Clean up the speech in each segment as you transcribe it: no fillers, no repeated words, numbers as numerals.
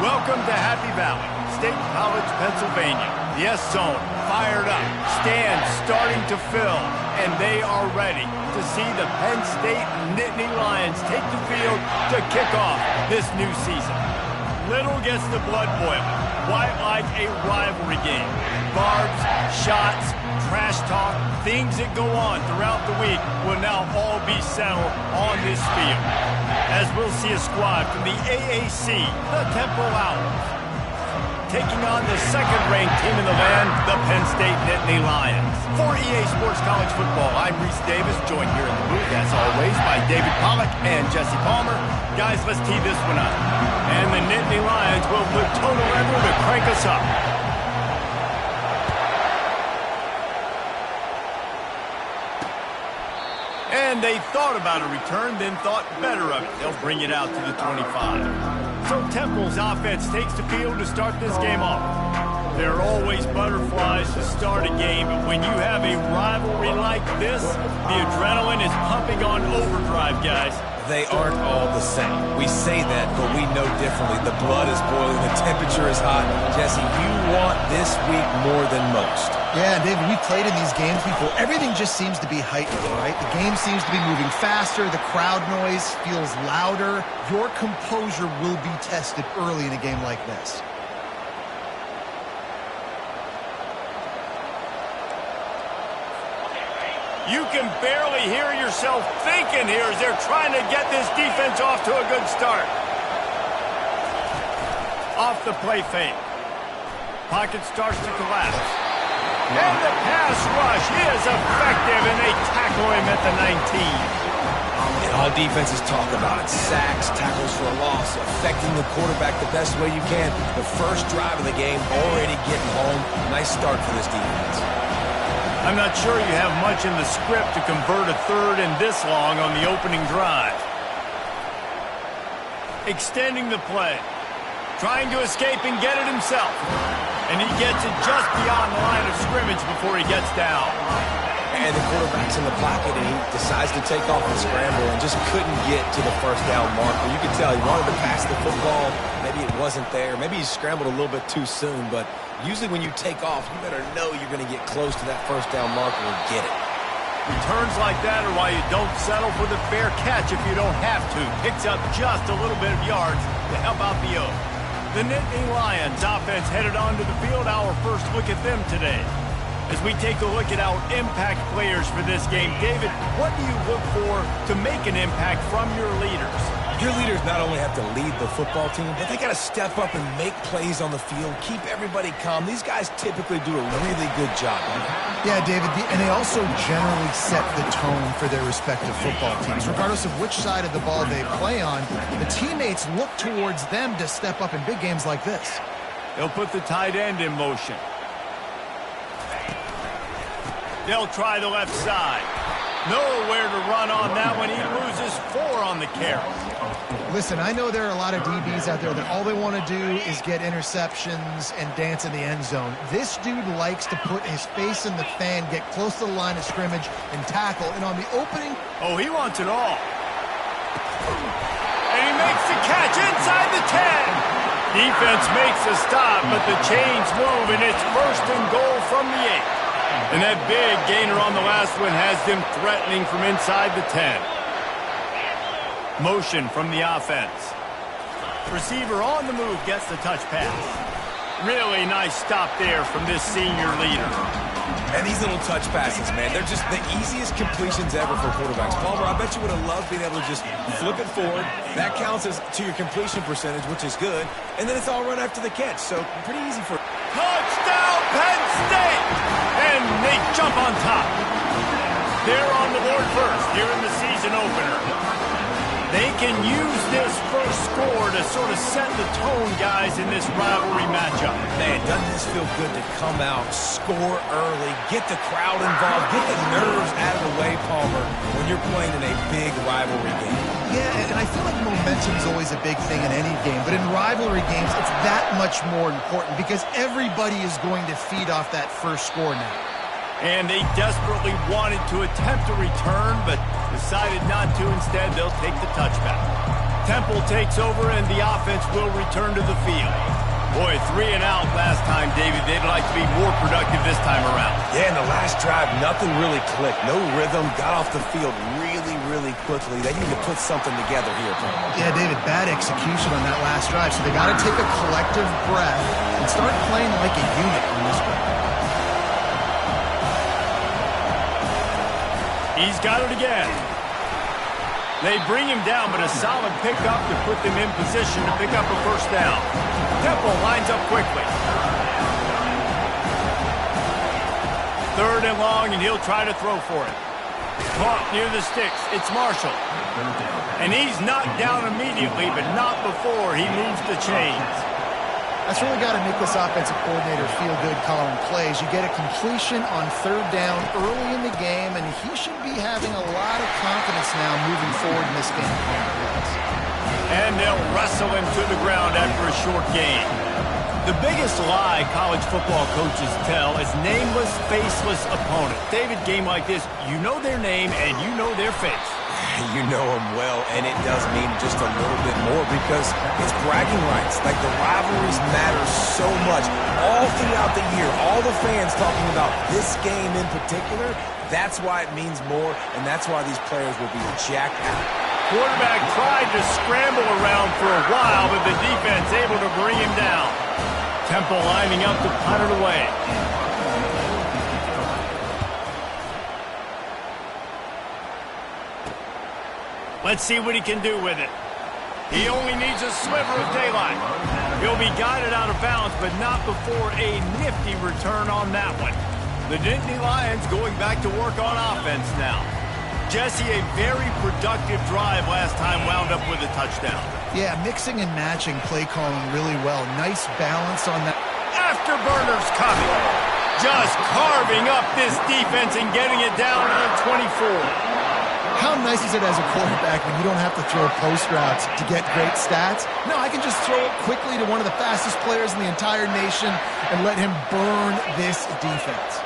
Welcome to Happy Valley, State College, Pennsylvania. The S-Zone fired up, stands starting to fill, and they are ready to see the Penn State Nittany Lions take the field to kick off this new season. Little gets the blood boiling. Quite like a rivalry game. Barbs, shots, trash talk, things that go on throughout the week will now all be settled on this field. As we'll see a squad from the AAC, the Temple Owls, taking on the second-ranked team in the land, the Penn State Nittany Lions. For EA Sports College Football, I'm Reese Davis, joined here in the booth, as always, by David Pollack and Jesse Palmer. Guys, let's tee this one up. And the Nittany Lions will put total level to crank us up. And they thought about a return, then thought better of it. They'll bring it out to the 25. So Temple's offense takes the field to start this game off. There are always butterflies to start a game, but when you have a rivalry like this, the adrenaline is pumping on overdrive, guys. They aren't all the same. We say that, but we know differently. The blood is boiling, the temperature is hot. Jesse, you want this week more than most. Yeah, David, we've played in these games before. Everything just seems to be heightened, right? The game seems to be moving faster. The crowd noise feels louder. Your composure will be tested early in a game like this. You can barely hear yourself thinking here as they're trying to get this defense off to a good start. Off the play fake. Pocket starts to collapse. And the pass rush is effective, and they tackle him at the 19. And all defenses talk about it. Sacks, tackles for a loss, affecting the quarterback the best way you can. The first drive of the game, already getting home. Nice start for this defense. I'm not sure you have much in the script to convert a third and this long on the opening drive. Extending the play. Trying to escape and get it himself. And he gets it just beyond the line of scrimmage before he gets down. And the quarterback's in the pocket, and he decides to take off and scramble and just couldn't get to the first down marker. You could tell he wanted to pass the football. Maybe it wasn't there. Maybe he scrambled a little bit too soon, but usually when you take off, you better know you're going to get close to that first down marker and get it. Returns like that are why you don't settle for the fair catch if you don't have to. Picks up just a little bit of yards to help out the Oaks. The Nittany Lions offense headed onto the field. Our first look at them today. As we take a look at our impact players for this game, David, what do you look for to make an impact from your leaders? Your leaders not only have to lead the football team, but they got to step up and make plays on the field, keep everybody calm. These guys typically do a really good job. Yeah, David, and they also generally set the tone for their respective football teams. Regardless of which side of the ball they play on, the teammates look towards them to step up in big games like this. They'll put the tight end in motion. They'll try the left side. Nowhere to run on that one. He loses 4 on the carry. Listen, I know there are a lot of DBs out there that all they want to do is get interceptions and dance in the end zone. This dude likes to put his face in the fan, get close to the line of scrimmage, and tackle. And on the opening... Oh, he wants it all. And he makes the catch inside the 10. Defense makes a stop, but the chains move, and it's first and goal from the 8. And that big gainer on the last one has them threatening from inside the 10. Motion from the offense. Receiver on the move gets the touch pass. Really nice stop there from this senior leader. And these little touch passes, man, they're just the easiest completions ever for quarterbacks. Palmer, I bet you would have loved being able to just flip it forward. That counts as to your completion percentage, which is good. And then it's all run after the catch, so pretty easy for... Touchdown, Penn State! And they jump on top. They're on the board first here in the season opener. They can use this first score to sort of set the tone, guys, in this rivalry matchup. Man, doesn't this feel good to come out, score early, get the crowd involved, get the nerves out of the way, Palmer, when you're playing in a big rivalry game? Yeah, and I feel like momentum is always a big thing in any game, but in rivalry games, it's that much more important because everybody is going to feed off that first score now. And they desperately wanted to attempt a return, but decided not to. Instead, they'll take the touchback. Temple takes over, and the offense will return to the field. Boy, 3 and out last time, David. They'd like to be more productive this time around. Yeah, in the last drive, nothing really clicked. No rhythm, got off the field really quickly. They need to put something together here, Tom. Yeah, David, bad execution on that last drive, so they got to take a collective breath and start playing like a unit on this one. He's got it again. They bring him down, but a solid pickup to put them in position to pick up a first down. Temple lines up quickly. 3rd and long, and he'll try to throw for it. Caught near the sticks. It's Marshall. And he's knocked down immediately, but not before he moves the chains. That's really got to make this offensive coordinator feel good calling plays. You get a completion on 3rd down early in the game, and he should be having a lot of confidence now moving forward in this game. And they'll wrestle him to the ground after a short gain. The biggest lie college football coaches tell is nameless, faceless opponent. David, game like this, you know their name and you know their face. You know them well, and it does mean just a little bit more because it's bragging rights. Like, the rivalries matter so much all throughout the year. All the fans talking about this game in particular, that's why it means more, and that's why these players will be jacked out. Quarterback tried to scramble around for a while, but the defense able to bring him down. Temple lining up to punt it away. Let's see what he can do with it. He only needs a sliver of daylight. He'll be guided out of bounds, but not before a nifty return on that one. The Nittany Lions going back to work on offense now. Jesse, a very productive drive last time wound up with a touchdown. Yeah, mixing and matching play calling really well. Nice balance on that. Afterburners coming. Just carving up this defense and getting it down to the 24. How nice is it as a quarterback when you don't have to throw post routes to get great stats? No, I can just throw it quickly to one of the fastest players in the entire nation and let him burn this defense.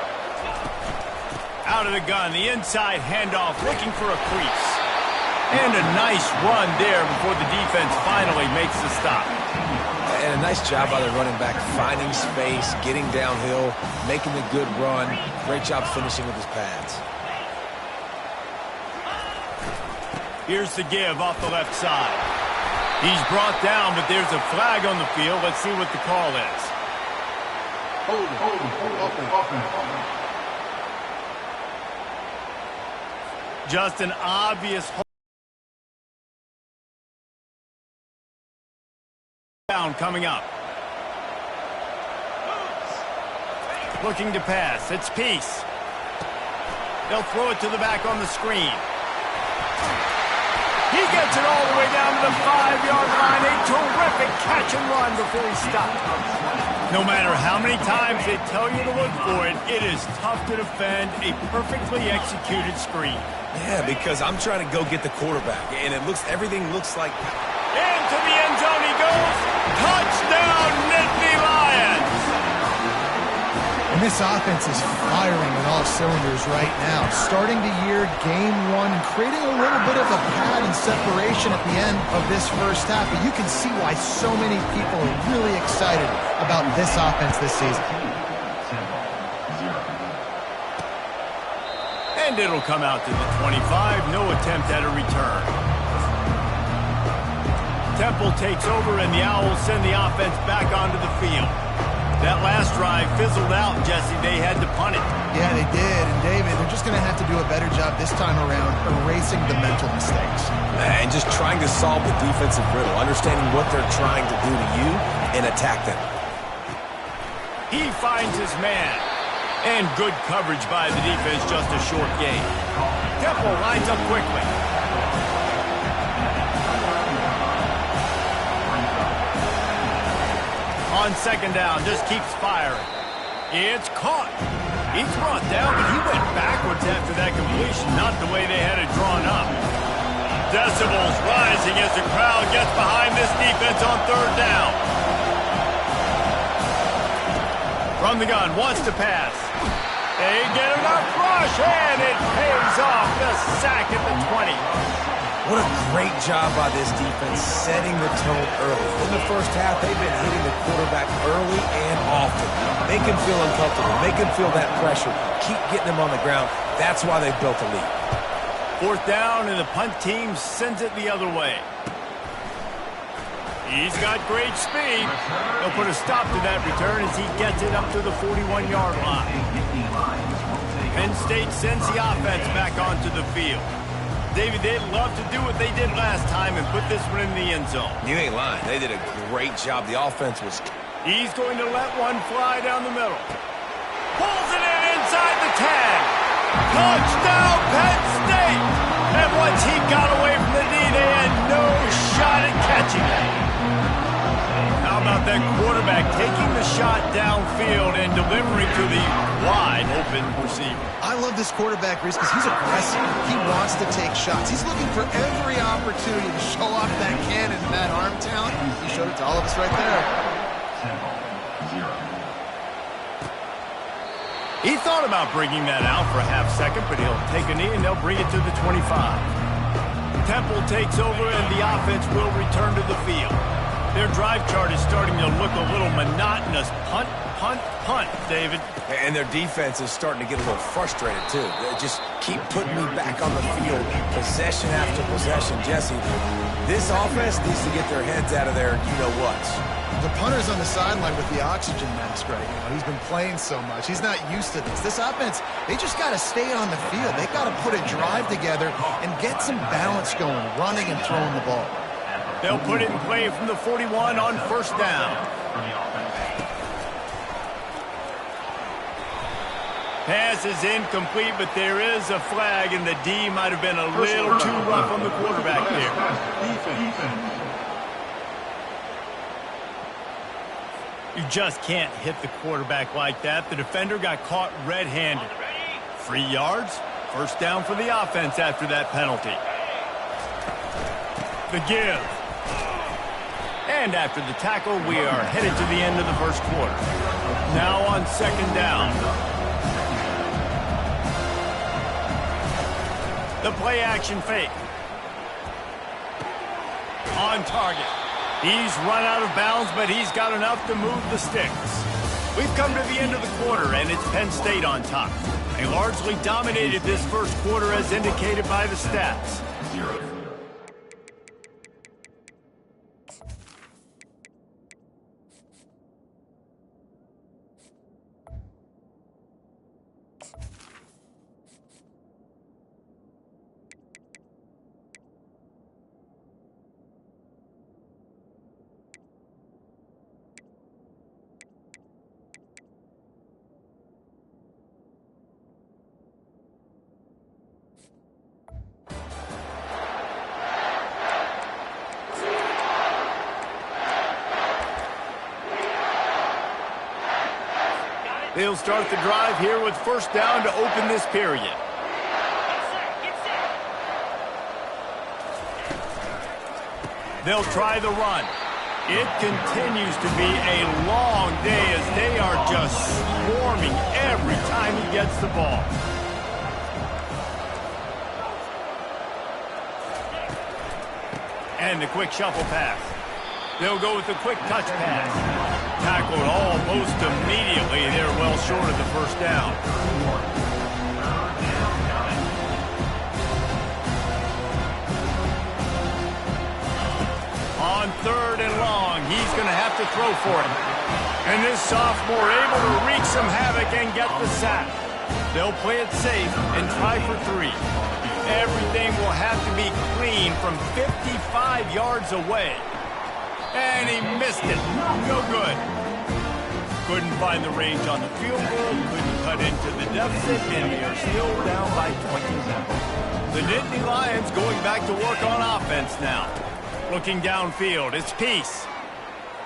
Out of the gun, the inside handoff, looking for a crease. And a nice run there before the defense finally makes the stop. And a nice job by the running back, finding space, getting downhill, making a good run. Great job finishing with his pads. Here's the give off the left side. He's brought down, but there's a flag on the field. Let's see what the call is. Just an obvious down coming up. Looking to pass. It's Peace. They'll throw it to the back on the screen. He gets it all the way down to the 5-yard line. A terrific catch and run before he stopped. No matter how many times they tell you to look for it, it is tough to defend a perfectly executed screen. Yeah, because I'm trying to go get the quarterback, and everything looks like... Into the end zone he goes. Touchdown, Nittany Lions! And this offense is firing on all cylinders right now. Starting the year, game 1, and creating a little bit of a pad and separation at the end of this first half. But you can see why so many people are really excited about this offense this season. And it'll come out to the 25. No attempt at a return. Temple takes over, and the Owls send the offense back onto the field. That last drive fizzled out, Jesse. They had to punt it. Yeah, they did. And, David, they're just going to have to do a better job this time around erasing the mental mistakes. And just trying to solve the defensive riddle, understanding what they're trying to do to you and attack them. He finds his man. And good coverage by the defense, just a short gain. Temple lines up quickly. On second down, just keeps firing. It's caught. He's brought down, but he went backwards after that completion, not the way they had it drawn up. Decibels rising as the crowd gets behind this defense on third down. From the gun, wants to pass. They get enough rush, and it pays off. The sack at the 20. What a great job by this defense setting the tone early. In the first half, they've been hitting the quarterback early and often. Make him feel uncomfortable. Make him feel that pressure. Keep getting him on the ground. That's why they've built a lead. Fourth down, and the punt team sends it the other way. He's got great speed. He'll put a stop to that return as he gets it up to the 41-yard line. Penn State sends the offense back onto the field. David, they'd love to do what they did last time and put this one in the end zone. You ain't lying. They did a great job. The offense was... He's going to let one fly down the middle. Pulls it in inside the 10. Touchdown, Penn State! And once he got away from the D, they had no shot at catching it. How about that quarterback taking the shot downfield and delivering to the wide-open receiver? I love this quarterback, Reese, because he's aggressive. He wants to take shots. He's looking for every opportunity to show off that cannon and that arm talent. He showed it to all of us right there. He thought about bringing that out for a half second, but he'll take a knee and they'll bring it to the 25. Temple takes over and the offense will return to the field. Their drive chart is starting to look a little monotonous. Punt, punt, punt, David. And their defense is starting to get a little frustrated, too. They just keep putting me back on the field, possession after possession. Jesse, this offense needs to get their heads out of their you-know-whats. The punter's on the sideline with the oxygen mask right now. He's been playing so much. He's not used to this. This offense, they just got to stay on the field. They've got to put a drive together and get some balance going, running and throwing the ball. They'll put it in play from the 41 on first down. Pass is incomplete, but there is a flag, and the D might have been a little too rough on the quarterback there. You just can't hit the quarterback like that. The defender got caught red-handed. 3 yards, first down for the offense after that penalty. The give. And after the tackle, we are headed to the end of the first quarter. Now on second down. The play-action fake. On target. He's run out of bounds, but he's got enough to move the sticks. We've come to the end of the quarter, and it's Penn State on top. They largely dominated this first quarter as indicated by the stats. They'll start the drive here with first down to open this period. They'll try the run. It continues to be a long day as they are just swarming every time he gets the ball. And the quick shuffle pass. They'll go with the quick touch pass. Tackled almost immediately. They're well short of the first down. On third and long, he's going to have to throw for it. And this sophomore able to wreak some havoc and get the sack. They'll play it safe and try for 3. Everything will have to be clean from 55 yards away. And he missed it. No good. Couldn't find the range on the field goal. Couldn't cut into the deficit. And they are still down by 21. The Nittany Lions going back to work on offense now. Looking downfield. It's Peace.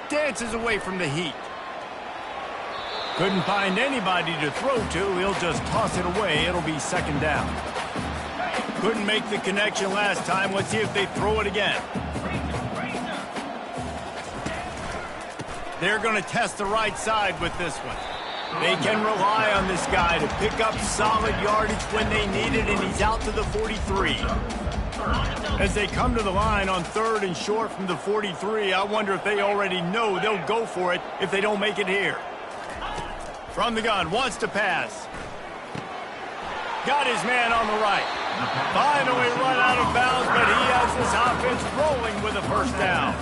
Dances away from the heat. Couldn't find anybody to throw to. He'll just toss it away. It'll be second down. Couldn't make the connection last time. Let's see if they throw it again. They're going to test the right side with this one. They can rely on this guy to pick up solid yardage when they need it, and he's out to the 43. As they come to the line on 3rd and short from the 43, I wonder if they already know they'll go for it if they don't make it here. From the gun, wants to pass. Got his man on the right. Finally run out of bounds, but he has this offense rolling with a first down.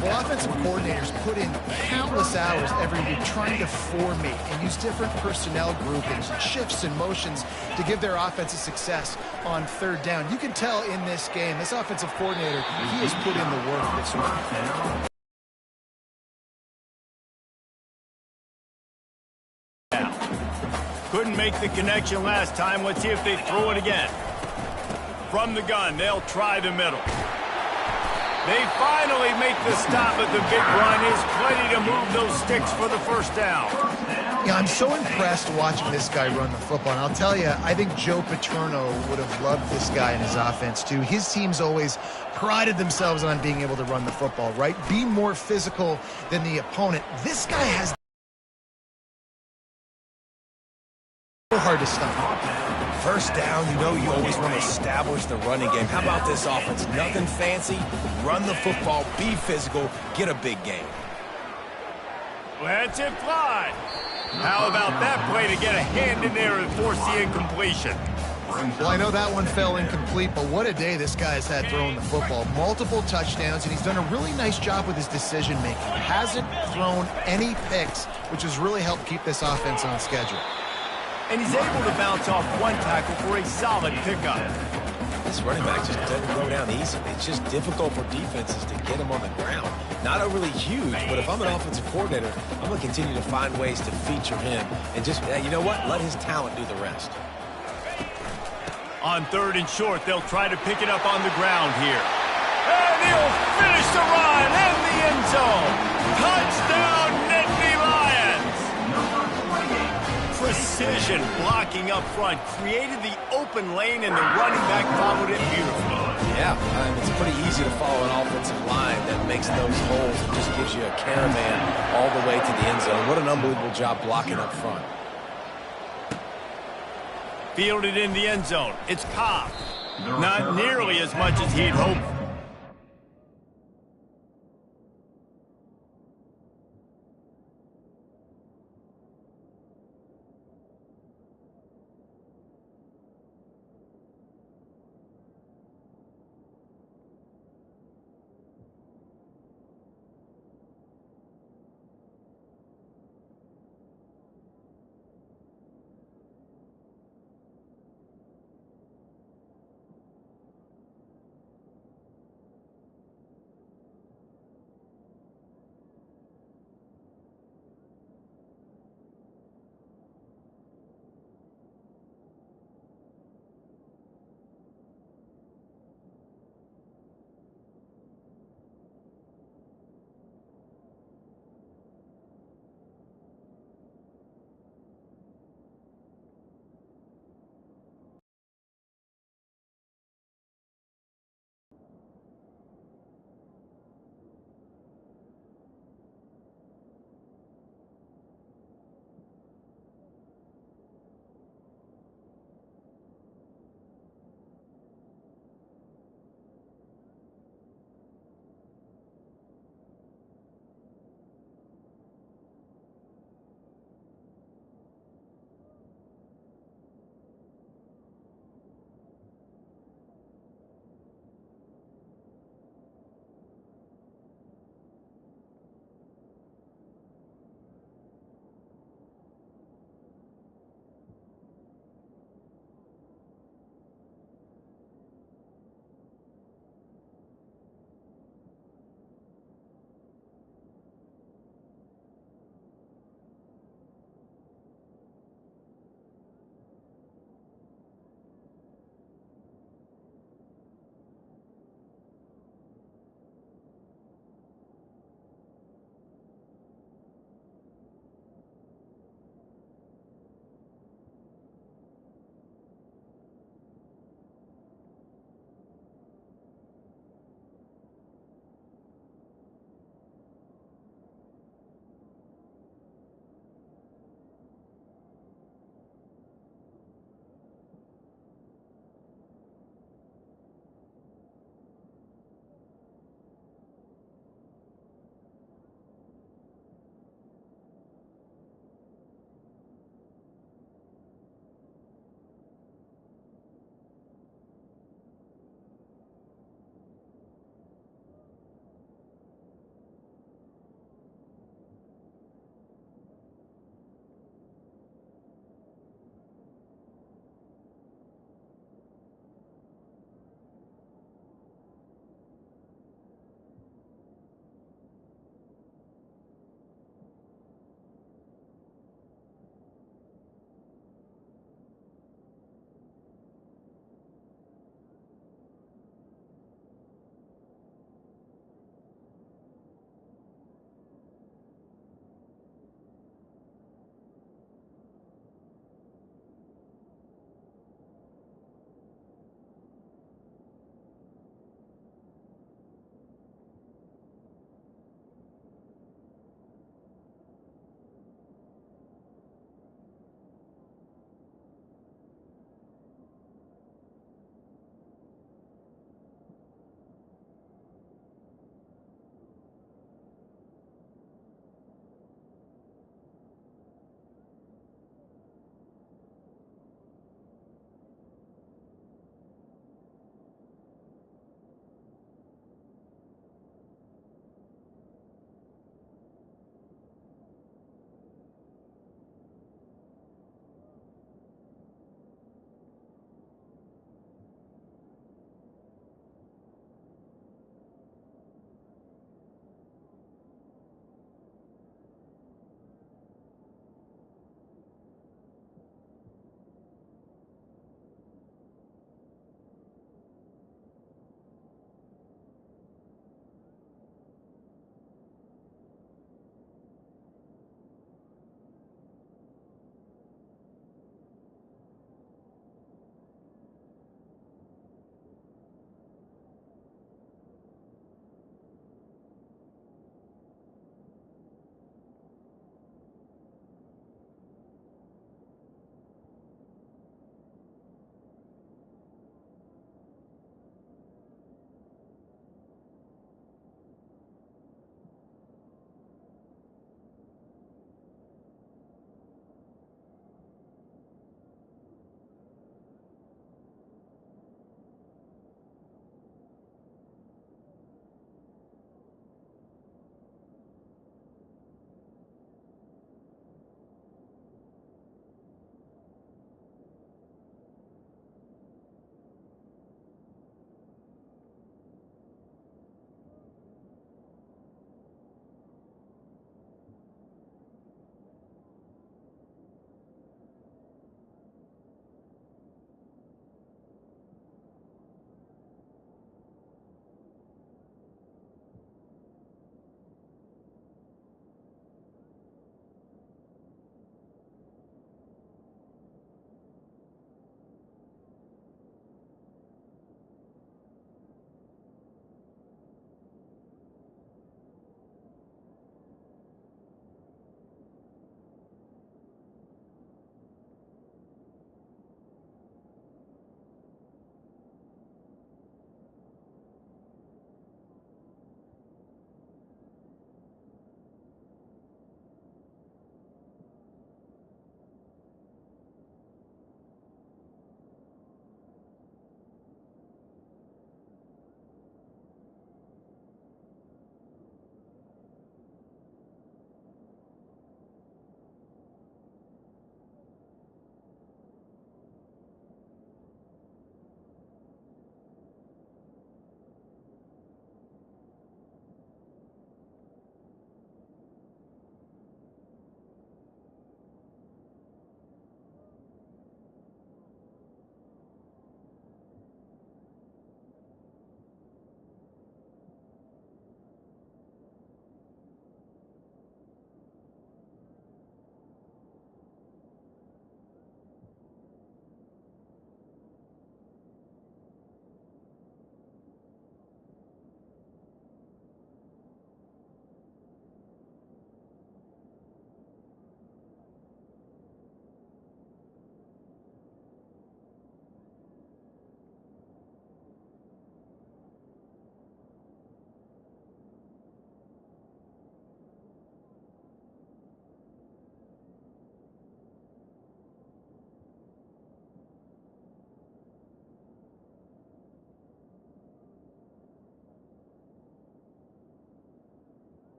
Well, offensive coordinators put in countless hours every week trying to formate and use different personnel groupings, shifts and motions to give their offensive success on 3rd down. You can tell in this game, this offensive coordinator, he has put in the work this week. Couldn't make the connection last time. Let's see if they throw it again. From the gun, they'll try the middle. They finally make the stop, but the big run is plenty to move those sticks for the first down. Yeah, I'm so impressed watching this guy run the football. And I'll tell you, I think Joe Paterno would have loved this guy in his offense, too. His teams always prided themselves on being able to run the football, right? Be more physical than the opponent. This guy has so hard to stop. First down, you know you always want to establish the running game. How about this offense? Nothing fancy. Run the football, be physical, get a big gain. Let's it fly. How about that play to get a hand in there and force the incompletion? Well, I know that one fell incomplete, but what a day this guy's had throwing the football. Multiple touchdowns, and he's done a really nice job with his decision-making. Hasn't thrown any picks, which has really helped keep this offense on schedule. And he's able to bounce off one tackle for a solid pickup. This running back just doesn't go down easily. It's just difficult for defenses to get him on the ground. Not overly huge, but if I'm an offensive coordinator, I'm going to continue to find ways to feature him and just, you know what, let his talent do the rest. On 3rd and short, they'll try to pick it up on the ground here. And he'll finish the run in the end zone. Touchdown, Nittany Lions! Precision blocking up front created the open lane, and the running back followed it beautifully. Yeah, it's pretty easy to follow an offensive line that makes those holes and just gives you a caravan all the way to the end zone. What an unbelievable job blocking up front. Fielded in the end zone. It's Cobb. Not nearly as much as he'd hoped.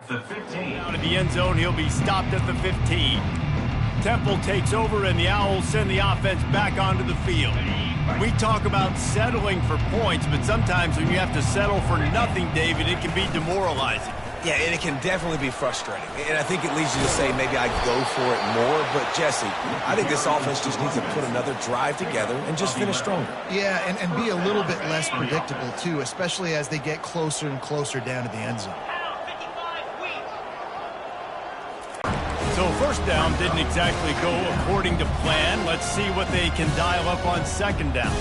The 15. Out of the end zone, he'll be stopped at the 15. Temple takes over, and the Owls send the offense back onto the field. We talk about settling for points, but sometimes when you have to settle for nothing, David, it can be demoralizing. Yeah, and it can definitely be frustrating. And I think it leads you to say maybe I go for it more. But, Jesse, I think this offense just needs to put another drive together and just finish stronger. Yeah, and be a little bit less predictable, too, especially as they get closer and closer down to the end zone. So first down didn't exactly go according to plan. Let's see what they can dial up on second down.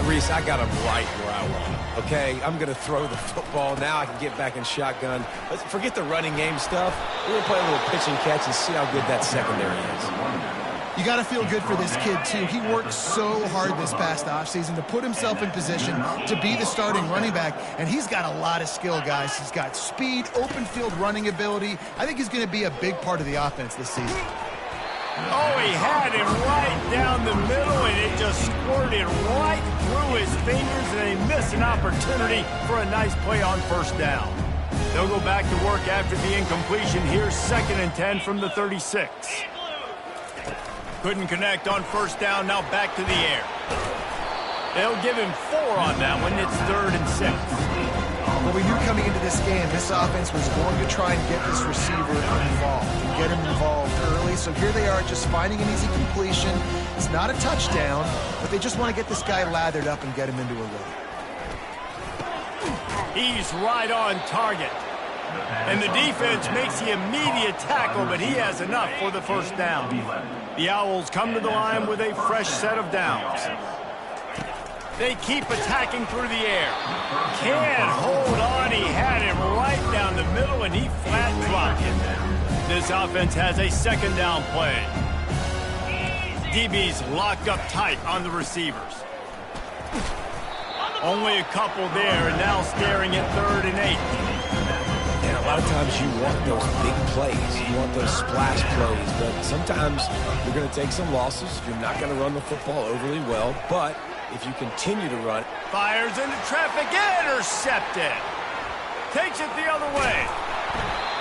Reese, I got him right where I want him. Okay, I'm going to throw the football. Now I can get back in shotgun. Let's forget the running game stuff. We're going to play a little pitch and catch and see how good that secondary is. You got to feel good for this kid, too. He worked so hard this past offseason to put himself in position to be the starting running back, and he's got a lot of skill, guys. He's got speed, open field running ability. I think he's going to be a big part of the offense this season. Oh, he had him right down the middle, and it just squirted right through his fingers, and they missed an opportunity for a nice play on first down. They'll go back to work after the incompletion. Here's 2nd and 10 from the 36. Couldn't connect on first down, now back to the air. They'll give him 4 on that one. It's 3rd and 6. Well, we knew coming into this game, this offense was going to try and get this receiver involved and get him involved early. So here they are just finding an easy completion. It's not a touchdown, but they just want to get this guy lathered up and get him into a rhythm. He's right on target. And the defense makes the immediate tackle, but he has enough for the first down. The Owls come to the line with a fresh set of downs. They keep attacking through the air. Can't hold on. He had him right down the middle, and he flat dropped him. This offense has a 2nd down play. DB's locked up tight on the receivers. Only a couple there, and now staring at 3rd and 8. And a lot of times you want those big plays. You want those splash plays. But sometimes you're going to take some losses. You're not going to run the football overly well. But if you continue to run, fires into traffic, intercepted. Takes it the other way.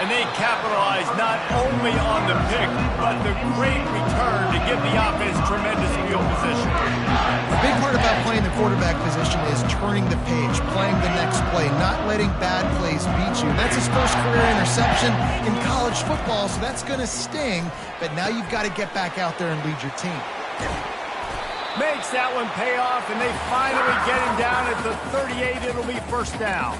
And they capitalize not only on the pick, but the great return to give the offense tremendous field position. The big part about playing the quarterback position is turning the page, playing the next play, not letting bad plays beat you. That's his first career interception in college football, so that's going to sting. But now you've got to get back out there and lead your team. Makes that one pay off, and they finally get him down at the 38. It'll be first down.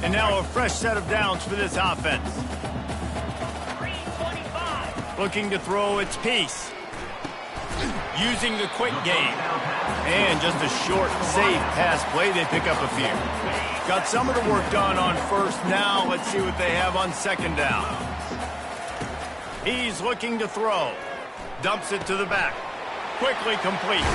And now a fresh set of downs for this offense. Looking to throw its piece. Using the quick game. And just a short, safe pass play. They pick up a few. Got some of the work done on first. Now let's see what they have on 2nd down. He's looking to throw. Dumps it to the back. Quickly complete.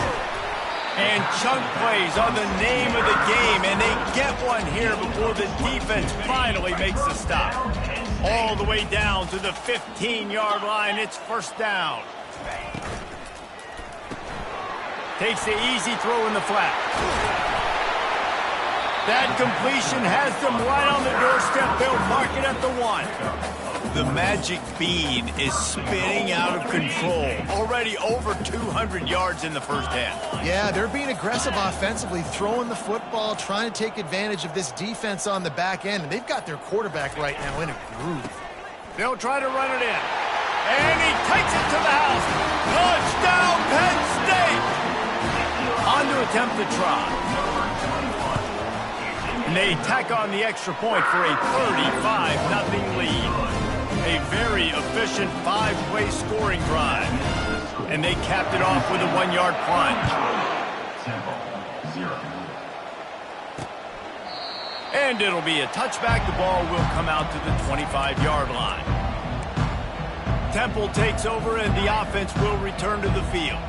And chunk plays on the name of the game. And they get one here before the defense finally makes the stop. All the way down to the 15-yard line. It's first down. Takes the easy throw in the flat. That completion has them right on the doorstep. They'll mark it at the 1. The magic bean is spinning out of control. Already over 200 yards in the first half. Yeah, they're being aggressive offensively, throwing the football, trying to take advantage of this defense on the back end. And they've got their quarterback right now in a groove. They'll try to run it in. And he takes it to the house. Touchdown, Penn State! On to attempt the try. And they tack on the extra point for a 35-0 lead. A very efficient 5-play scoring drive. And they capped it off with a 1-yard plunge. And it'll be a touchback. The ball will come out to the 25-yard line. Temple takes over and the offense will return to the field.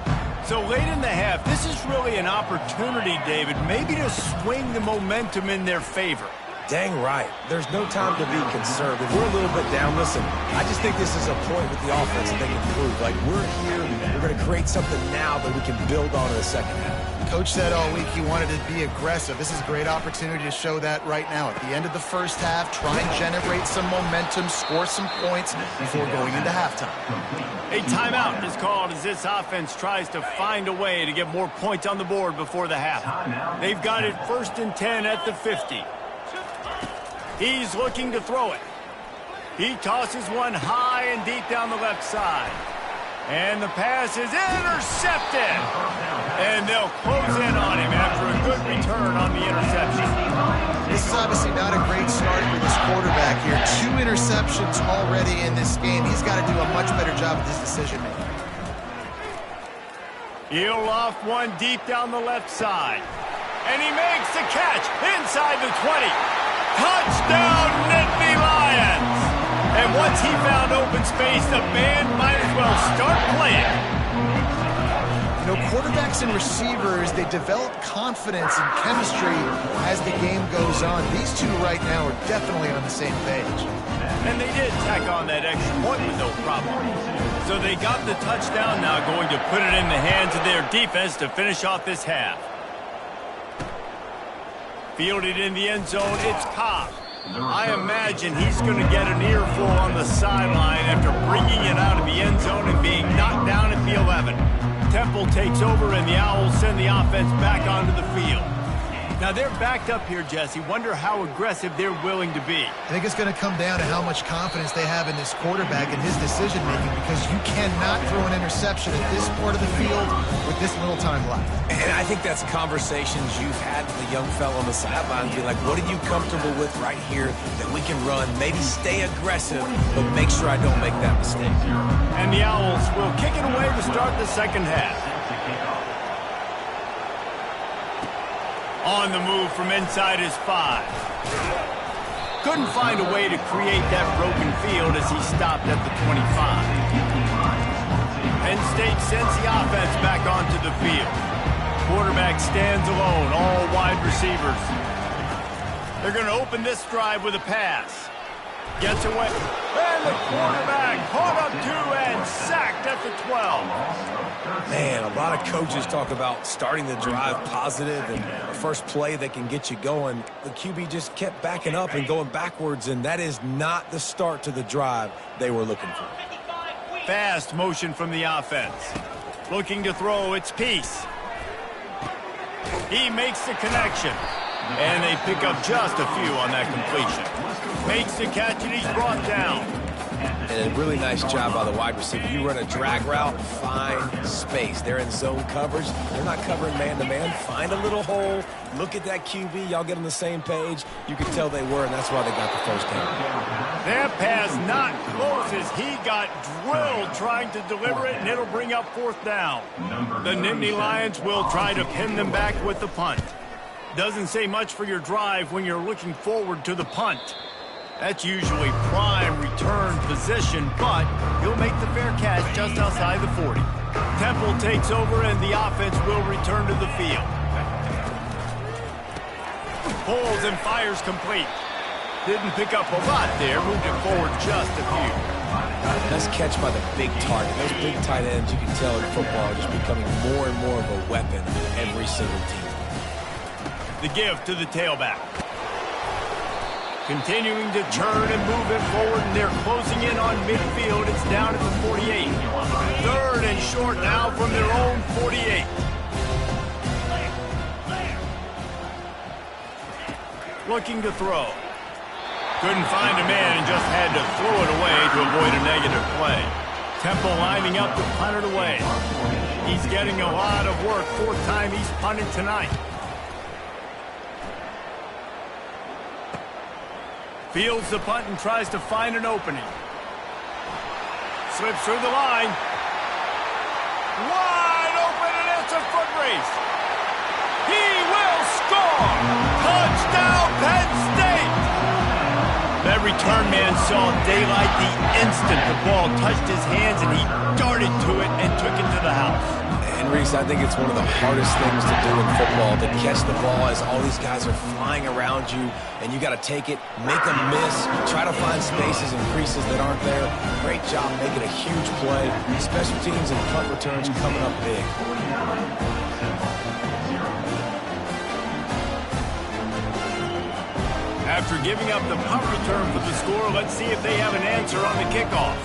So late in the half, this is really an opportunity, David, maybe to swing the momentum in their favor. dang right. There's no time to be conservative. We're a little bit down. Listen, I just think this is a point with the offense that they can prove. Like, we're here. We're going to create something now that we can build on in the second half. Coach said all week he wanted to be aggressive. This is a great opportunity to show that right now. At the end of the first half, try and generate some momentum, score some points before going into halftime. A timeout is called as this offense tries to find a way to get more points on the board before the half. They've got it 1st and 10 at the 50. He's looking to throw it. He tosses one high and deep down the left side. And the pass is intercepted. And they'll close in on him after a good return on the interception. This is obviously not a great start for this quarterback here. 2 interceptions already in this game. He's got to do a much better job with his decision-making. He'll loft one deep down the left side. And he makes the catch inside the 20. Touchdown, Nittany Lions! And once he found open space, the band might as well start playing. You know, quarterbacks and receivers, they develop confidence and chemistry as the game goes on. These two right now are definitely on the same page. And they did tack on that extra point with no problem. So they got the touchdown, now going to put it in the hands of their defense to finish off this half. Fielded in the end zone, it's Cobb. I imagine he's going to get an earful on the sideline after bringing it out of the end zone and being knocked down at the 11. Temple takes over, and the Owls send the offense back onto the field. Now, they're backed up here, Jesse. Wonder how aggressive they're willing to be. I think it's going to come down to how much confidence they have in this quarterback and his decision-making, because you cannot throw an interception at this part of the field with this little time left. And I think that's conversations you've had with the young fella on the sideline. Be like, what are you comfortable with right here that we can run? Maybe stay aggressive, but make sure I don't make that mistake. And the Owls will kick it away to start the second half. On the move from inside his 5. Couldn't find a way to create that broken field as he stopped at the 25. Penn State sends the offense back onto the field. Quarterback stands alone, all wide receivers. They're going to open this drive with a pass. Gets away. And the quarterback caught up to and sacked at the 12. Man, a lot of coaches talk about starting the drive positive and the first play that can get you going. The QB just kept backing up and going backwards, and that is not the start to the drive they were looking for. Fast motion from the offense. Looking to throw, it's Peace. He makes the connection. And they pick up just a few on that completion. Makes the catch, and he's brought down. And a really nice job by the wide receiver. You run a drag route, find space. They're in zone coverage. They're not covering man-to-man. Find a little hole. Look at that QB. Y'all get on the same page. You can tell they were, and that's why they got the first down. That pass not close as he got drilled trying to deliver it, and it'll bring up 4th down. The Nittany Lions will try to pin them back with the punt. Doesn't say much for your drive when you're looking forward to the punt. That's usually prime return position, but he'll make the fair catch just outside the 40. Temple takes over, and the offense will return to the field. Pulls and fires complete. Didn't pick up a lot there, moved it forward just a few. Nice catch by the big target. Those big tight ends, you can tell in football, are just becoming more and more of a weapon every single team. The give to the tailback. Continuing to churn and move it forward, and they're closing in on midfield. It's down at the 48. 3rd and short now from their own 48. Looking to throw. Couldn't find a man and just had to throw it away to avoid a negative play. Temple lining up to punt it away. He's getting a lot of work. 4th time he's punted tonight. Fields the punt and tries to find an opening. Slips through the line. Wide open, and it's a foot race. He will score! Touchdown, Penn State! That return man saw daylight the instant the ball touched his hands, and he darted to it and took it to the house. And Reese, I think it's one of the hardest things to do in football, to catch the ball as all these guys are flying around you, and you got to take it, make them miss, try to find spaces and creases that aren't there. Great job making a huge play. Special teams and punt returns coming up big. After giving up the punt return for the score, let's see if they have an answer on the kickoff.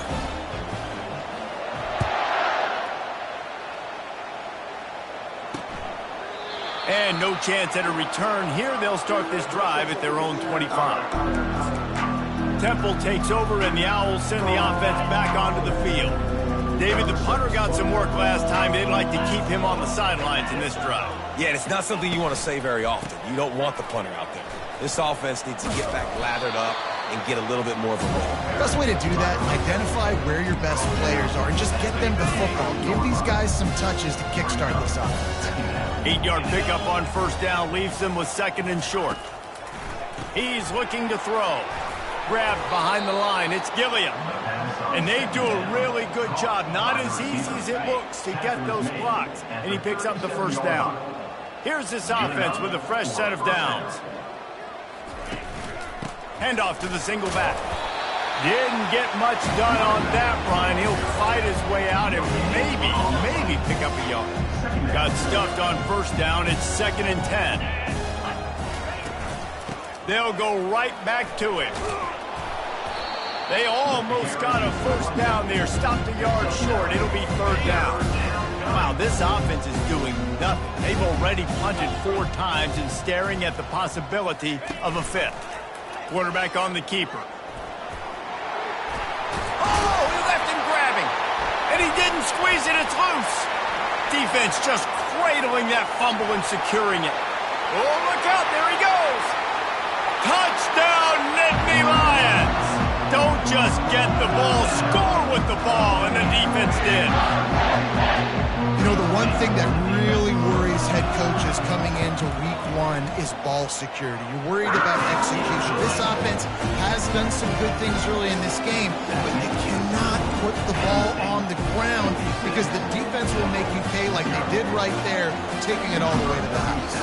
And no chance at a return here. They'll start this drive at their own 25. Temple takes over, and the Owls send the offense back onto the field. David, the punter got some work last time. They'd like to keep him on the sidelines in this drive. Yeah, it's not something you want to say very often. You don't want the punter out there. This offense needs to get back lathered up and get a little bit more of a role. Best way to do that, identify where your best players are and just get them the football. Give these guys some touches to kickstart this offense. 8-yard pickup on first down leaves them with 2nd and short. He's looking to throw. Grabbed behind the line. It's Gilliam. And they do a really good job. Not as easy as it looks to get those blocks. And he picks up the first down. Here's this offense with a fresh set of downs. Handoff to the single back. Didn't get much done on that run. He'll fight his way out and maybe pick up a yard. Got stuffed on first down. It's 2nd and 10. They'll go right back to it. They almost got a first down there. Stopped a yard short. It'll be 3rd down. Wow, this offense is doing nothing. They've already punted 4 times and staring at the possibility of a 5th. Quarterback on the keeper. Oh, he left him grabbing. And he didn't squeeze it. It's loose. Defense just cradling that fumble and securing it. Oh, look out. There he goes. Touchdown, Nittany Lions. Don't just get the ball, score with the ball, and the defense did. You know, the one thing that really worries head coaches coming into week 1 is ball security. You're worried about execution. This offense has done some good things early in this game, but they cannot put the ball on the ground because the defense will make you pay like they did right there, taking it all the way to the house.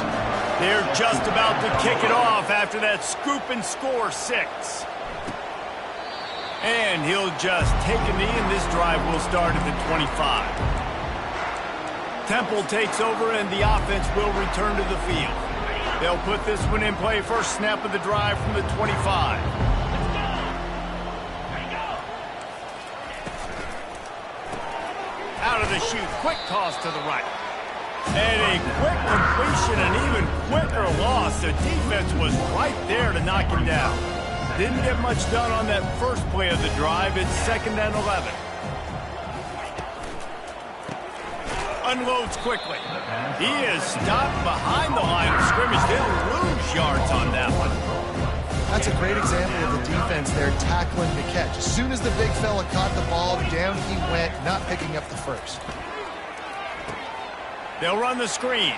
They're just about to kick it off after that scoop and score 6. And he'll just take a knee, and this drive will start at the 25. Temple takes over, and the offense will return to the field. They'll put this one in play. First snap of the drive from the 25. Out of the chute, quick toss to the right. And a quick completion, an even quicker loss. The defense was right there to knock him down. Didn't get much done on that first play of the drive. It's 2nd and 11. Unloads quickly. He is stopped behind the line of scrimmage. They'll lose yards on that one. That's a great example of the defense there tackling the catch. As soon as the big fella caught the ball, down he went, not picking up the first. They'll run the screen.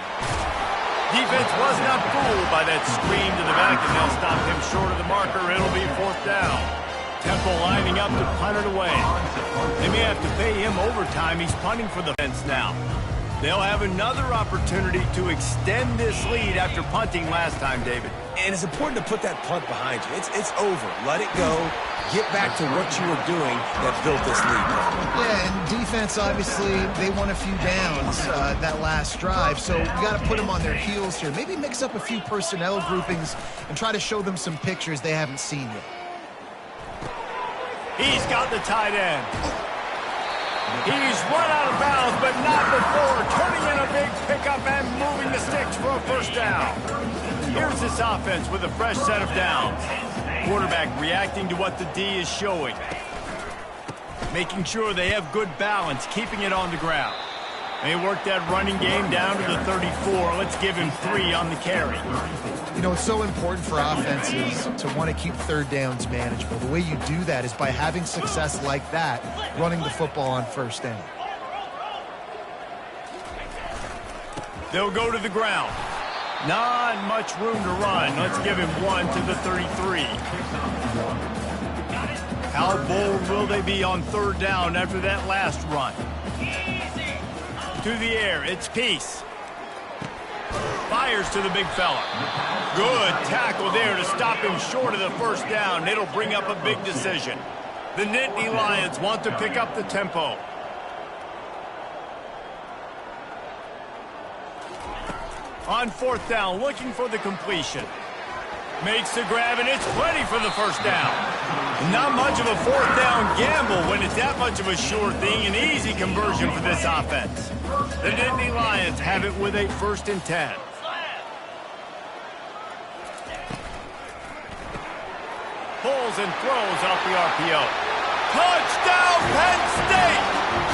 Defense was not fooled by that screen to the back, and they'll stop him short of the marker. It'll be 4th down. Temple lining up to punt it away. They may have to pay him overtime. He's punting for the fence now. They'll have another opportunity to extend this lead after punting last time, David. And it's important to put that punt behind you. It's over. Let it go. Get back to what you were doing that built this lead. Yeah, and defense, obviously, they won a few downs that last drive, so you got to put them on their heels here. Maybe mix up a few personnel groupings and try to show them some pictures they haven't seen yet. He's got the tight end. He's run out of bounds, but not before turning in a big pickup and moving the sticks for a first down. Here's this offense with a fresh set of downs. Quarterback reacting to what the D is showing. Making sure they have good balance, keeping it on the ground. They work that running game down to the 34. Let's give him 3 on the carry. You know, it's so important for offenses to want to keep 3rd downs manageable. The way you do that is by having success like that, running the football on first down. They'll go to the ground. Not much room to run. Let's give him 1 to the 33. How bold will they be on 3rd down after that last run? To the air, it's Peace. Fires to the big fella. Good tackle there to stop him short of the first down. It'll bring up a big decision. The Nittany Lions want to pick up the tempo. On 4th down, looking for the completion. Makes the grab, and it's plenty for the first down. Not much of a fourth down gamble when it's that much of a sure thing. An easy conversion for this offense. The Nittany Lions have it with a 1st and 10. Pulls and throws off the RPO. Touchdown, Penn State!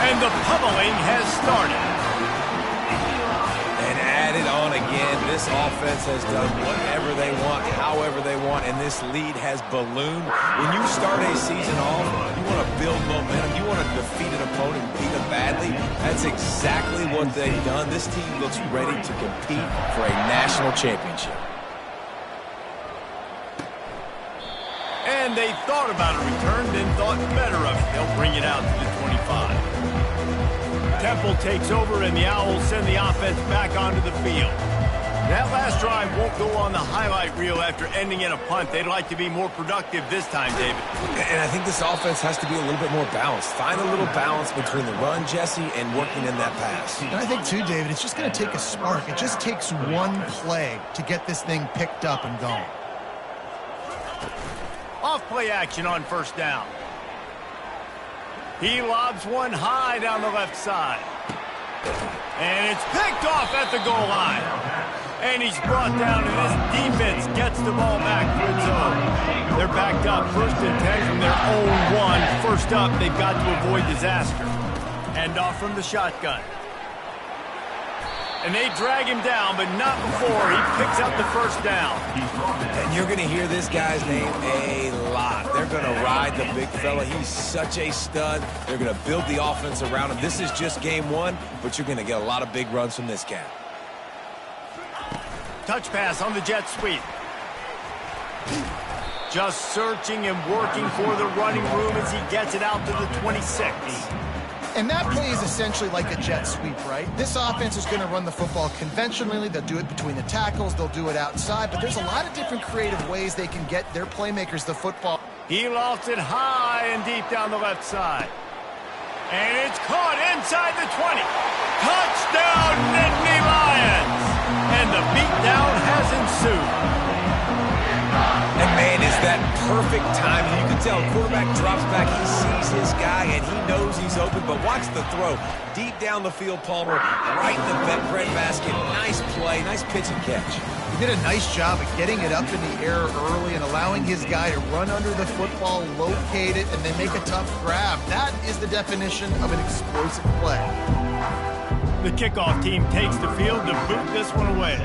And the pummeling has started. And added on again, this offense has done whatever they want, however they want, and this lead has ballooned. When you start a season off, you want to build momentum. You want to defeat an opponent and beat them badly. That's exactly what they've done. This team looks ready to compete for a national championship. And they thought about a return, then thought better of it. They'll bring it out to the 25. Temple takes over, and the Owls send the offense back onto the field. That last drive won't go on the highlight reel after ending in a punt. They'd like to be more productive this time, David. And I think this offense has to be a little bit more balanced. Find a little balance between the run, Jesse, and working in that pass. And I think, too, David, it's just going to take a spark. It just takes one play to get this thing picked up and going. Off-play action on 1st down. He lobs one high down the left side. And it's picked off at the goal line. And he's brought down, and this defense gets the ball back for its own. They're backed up 1st and 10 from their own 1. First up, they've got to avoid disaster. Hand off from the shotgun. And they drag him down, but not before he picks up the 1st down. And you're going to hear this guy's name a lot. They're going to ride the big fella. He's such a stud. They're going to build the offense around him. This is just game 1, but you're going to get a lot of big runs from this cat. Touch pass on the jet sweep. Just searching and working for the running room as he gets it out to the 26. And that play is essentially like a jet sweep, right? This offense is going to run the football conventionally. They'll do it between the tackles. They'll do it outside. But there's a lot of different creative ways they can get their playmakers the football. He lofts it high and deep down the left side. And it's caught inside the 20. Touchdown, Nittany Lions! And the beatdown has ensued. And, man, is that perfect timing. You can tell quarterback drops back. He sees his guy, and he knows he's open. But watch the throw. Deep down the field, Palmer, right in the bread basket. Nice play, nice pitch and catch. He did a nice job of getting it up in the air early and allowing his guy to run under the football, locate it, and then make a tough grab. That is the definition of an explosive play. The kickoff team takes the field to boot this one away.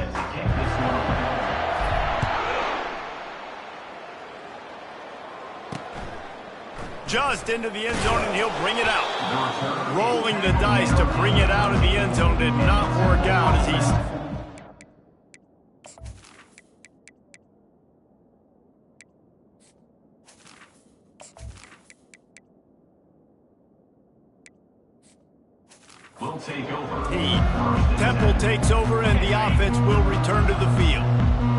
Just into the end zone, and he'll bring it out. Rolling the dice to bring it out of the end zone did not work out as he's... Will take over. Temple takes over, and the offense will return to the field.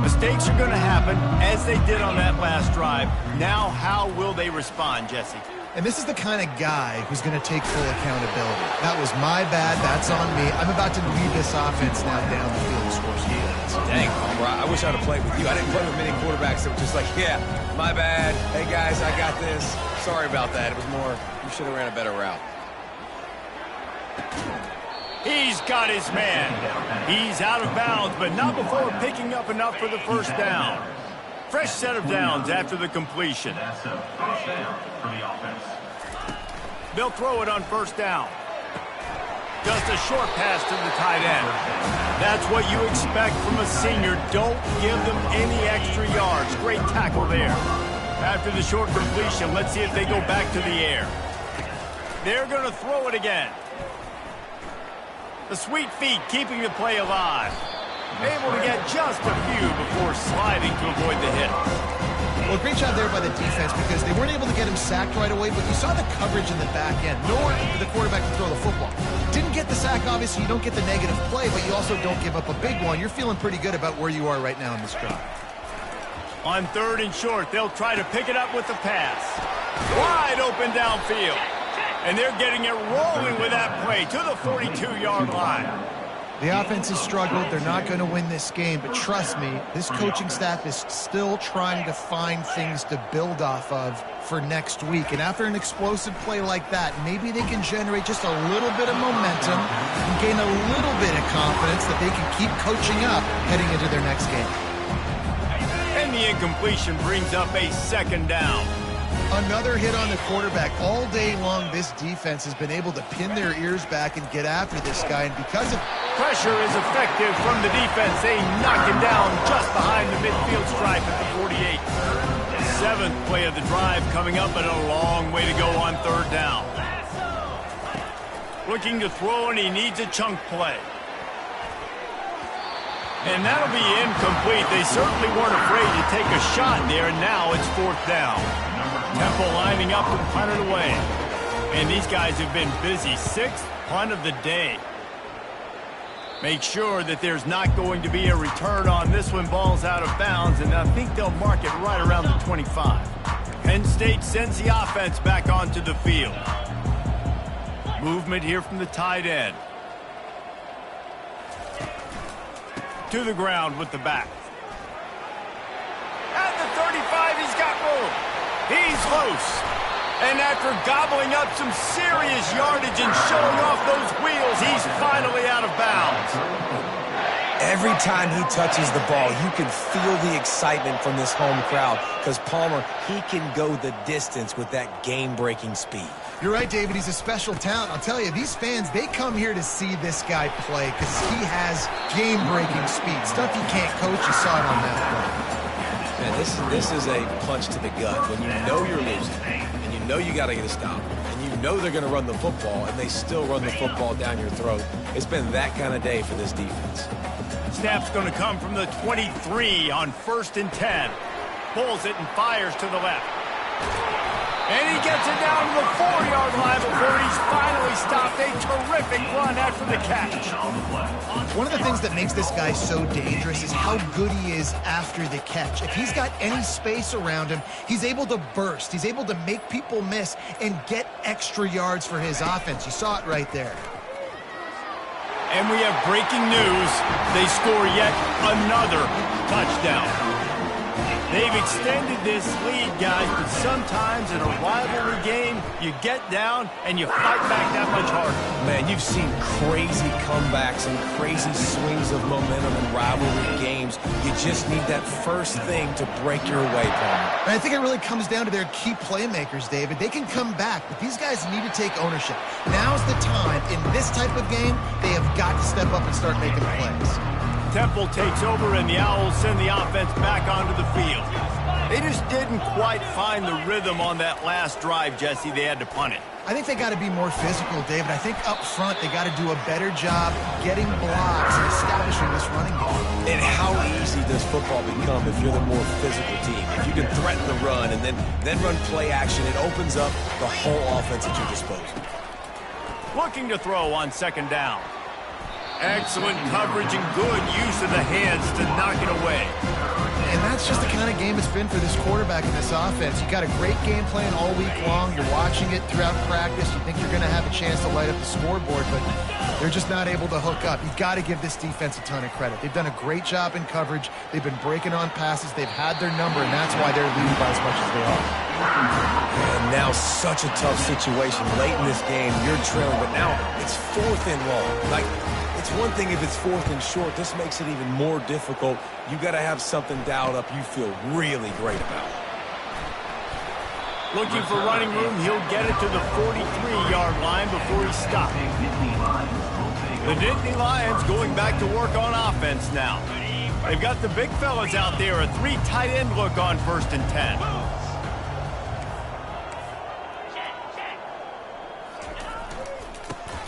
Mistakes are going to happen, as they did on that last drive. Now, how will they respond, Jesse? And this is the kind of guy who's going to take full accountability. That was my bad. That's on me. I'm about to lead this offense now down the field to score some points. Dang, Palmer, I wish I'd have played with you. I didn't play with many quarterbacks that were just like, yeah, my bad. Hey, guys, I got this. Sorry about that. It was more, you should have ran a better route. He's got his man. He's out of bounds, but not before picking up enough for the 1st down. Fresh set of downs after the completion. That's a 1st down for the offense. They'll throw it on 1st down. Just a short pass to the tight end. That's what you expect from a senior. Don't give them any extra yards. Great tackle there. After the short completion, let's see if they go back to the air. They're going to throw it again. The sweet feet keeping the play alive. Able to get just a few before sliding to avoid the hit. Well, great job there by the defense because they weren't able to get him sacked right away, but you saw the coverage in the back end. Nowhere for the quarterback to throw the football. Didn't get the sack, obviously. You don't get the negative play, but you also don't give up a big one. You're feeling pretty good about where you are right now in this drive. On 3rd and short, they'll try to pick it up with the pass. Wide open downfield. And they're getting it rolling with that play to the 42-yard line. The offense has struggled. They're not going to win this game, but trust me, this coaching staff is still trying to find things to build off of for next week. And after an explosive play like that, maybe they can generate just a little bit of momentum and gain a little bit of confidence that they can keep coaching up heading into their next game. And the incompletion brings up a second down. Another hit on the quarterback. All day long, this defense has been able to pin their ears back and get after this guy. And because of pressure is effective from the defense, they knock him down just behind the midfield stripe at the 48. Seventh play of the drive coming up, and a long way to go on third down. Looking to throw, and he needs a chunk play. And that'll be incomplete. They certainly weren't afraid to take a shot there, and now it's fourth down. Temple lining up and punted away. And these guys have been busy. Sixth punt of the day. Make sure that there's not going to be a return on this one. Ball's out of bounds, and I think they'll mark it right around the 25. Penn State sends the offense back onto the field. Movement here from the tight end. To the ground with the back. At the 35, he's got room. He's loose. And after gobbling up some serious yardage and showing off those wheels, he's finally out of bounds. Every time he touches the ball, you can feel the excitement from this home crowd because Palmer, he can go the distance with that game-breaking speed. You're right, David. He's a special talent. I'll tell you, these fans, they come here to see this guy play because he has game-breaking speed. Stuff you can't coach. You saw it on that play. Man, this is a punch to the gut when you know you're losing and you know you got to get a stop and you know they're going to run the football and they still run the football down your throat. It's been that kind of day for this defense. Snap's going to come from the 23 on 1st and 10. Pulls it and fires to the left. And he gets it down to the 4-yard line before he's finally stopped. A terrific run after the catch. One of the things that makes this guy so dangerous is how good he is after the catch. If he's got any space around him, he's able to burst. He's able to make people miss and get extra yards for his offense. You saw it right there. And we have breaking news. They score yet another touchdown. They've extended this lead, guys, but sometimes in a rivalry game, you get down and you fight back that much harder. Man, you've seen crazy comebacks and crazy swings of momentum in rivalry games. You just need that first thing to break your way, Palmer. And I think it really comes down to their key playmakers, David. They can come back, but these guys need to take ownership. Now's the time. In this type of game, they have got to step up and start making plays. Temple takes over, and the Owls send the offense back onto the field. They just didn't quite find the rhythm on that last drive, Jesse. They had to punt it. I think they got to be more physical, David. I think up front they got to do a better job getting blocks and establishing this running game. And how easy does football become if you're the more physical team? If you can threaten the run and then run play action, it opens up the whole offense at your disposal. Looking to throw on 2nd down. Excellent coverage and good use of the hands to knock it away. And that's just the kind of game it's been for this quarterback and this offense. You got a great game plan all week long. You're watching it throughout practice. You think you're going to have a chance to light up the scoreboard, but they're just not able to hook up. You've got to give this defense a ton of credit. They've done a great job in coverage. They've been breaking on passes. They've had their number, and that's why they're leading by as much as they are. And now such a tough situation. Late in this game, you're trailing, but now it's 4th and long. It's one thing if it's 4th and short. This makes it even more difficult. You got to have something dialed up you feel really great about. Looking for running room, he'll get it to the 43-yard line before he stops. The Nittany Lions going back to work on offense now. They've got the big fellas out there, a 3 tight end look on 1st and 10.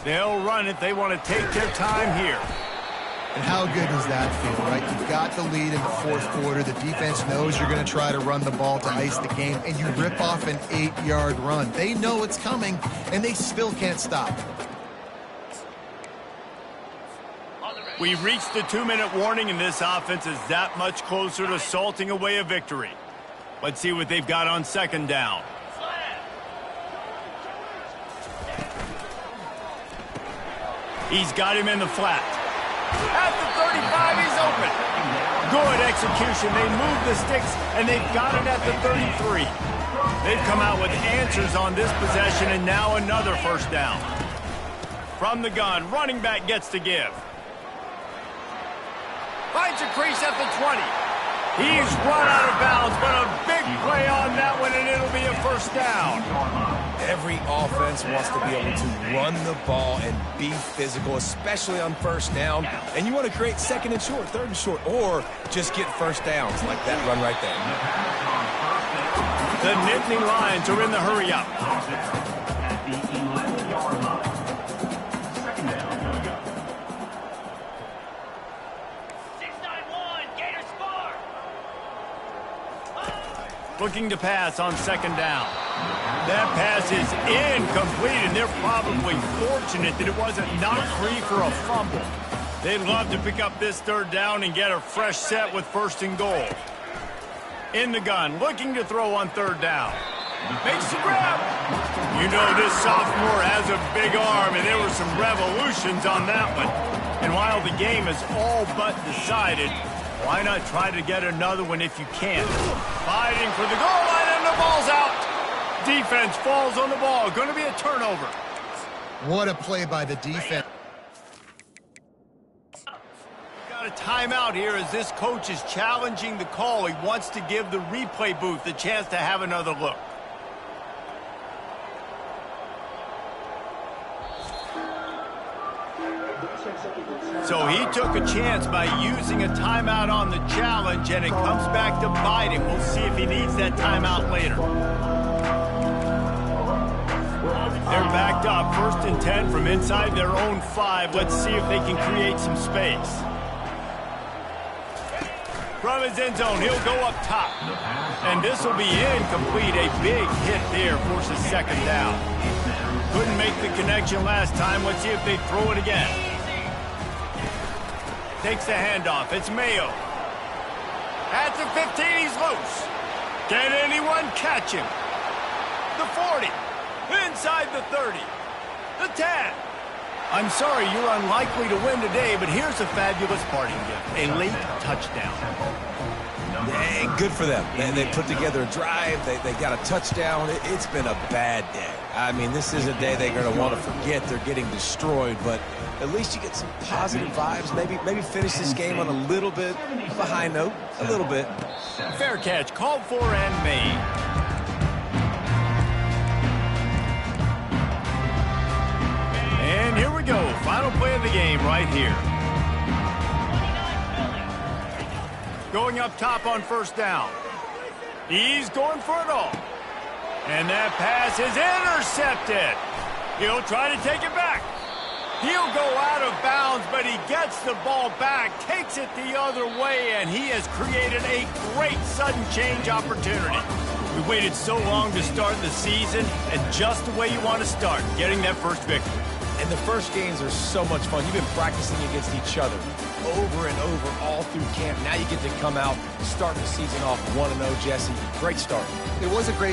They'll run it. They want to take their time here. And how good does that feel, right? You've got the lead in the 4th quarter. The defense knows you're going to try to run the ball to ice the game, and you rip off an 8-yard run. They know it's coming, and they still can't stop. We've reached the 2-minute warning, and this offense is that much closer to salting away a victory. Let's see what they've got on 2nd down. He's got him in the flat. At the 35, he's open. Good execution. They move the sticks, and they've got it at the 33. They've come out with answers on this possession, and now another first down. From the gun, running back gets to give. Finds a crease at the 20. He's run out of bounds, but a big play on that one, and it'll be a first down. Every offense wants to be able to run the ball and be physical, especially on first down. And you want to create second and short, third and short, or just get first downs like that run right there. The Nittany Lions are in the hurry-up. At the 11-yard line. Second down. Looking to pass on second down. That pass is incomplete, and they're probably fortunate that it wasn't knocked free for a fumble. They'd love to pick up this third down and get a fresh set with first and goal. In the gun, looking to throw on third down. Makes the grab. You know this sophomore has a big arm, and there were some revolutions on that one. And while the game is all but decided, why not try to get another one if you can? Fighting for the goal line, and the ball's out. Defense falls on the ball. Going to be a turnover. What a play by the defense. Got a timeout here as this coach is challenging the call. He wants to give the replay booth a chance to have another look. So he took a chance by using a timeout on the challenge, and it comes back to bite him. We'll see if he needs that timeout later. They're backed up, 1st and 10 from inside their own 5. Let's see if they can create some space. From his end zone, he'll go up top. And this will be incomplete. A big hit there forces second down. Couldn't make the connection last time. Let's see if they throw it again. Takes the handoff. It's Mayo. At the 15, he's loose. Can anyone catch him? The 40. Inside the 30. The 10. I'm sorry, you're unlikely to win today, but here's a fabulous parting gift. A late touchdown. Yeah, good for them. They put together a drive. They got a touchdown. It's been a bad day. I mean, this is a day they're going to want to forget. They're getting destroyed, but at least you get some positive vibes. Maybe finish this game on a little bit of a high note. A little bit. Fair catch. Called for and made. And here we go. Final play of the game right here. Going up top on first down. He's going for it all. And that pass is intercepted. He'll try to take it back. He'll go out of bounds, but he gets the ball back, takes it the other way, and he has created a great sudden change opportunity. We waited so long to start the season, and just the way you want to start, getting that first victory. And the first games are so much fun. You've been practicing against each other over and over all through camp. Now you get to come out, start the season off 1-0, Jesse. Great start. It was a great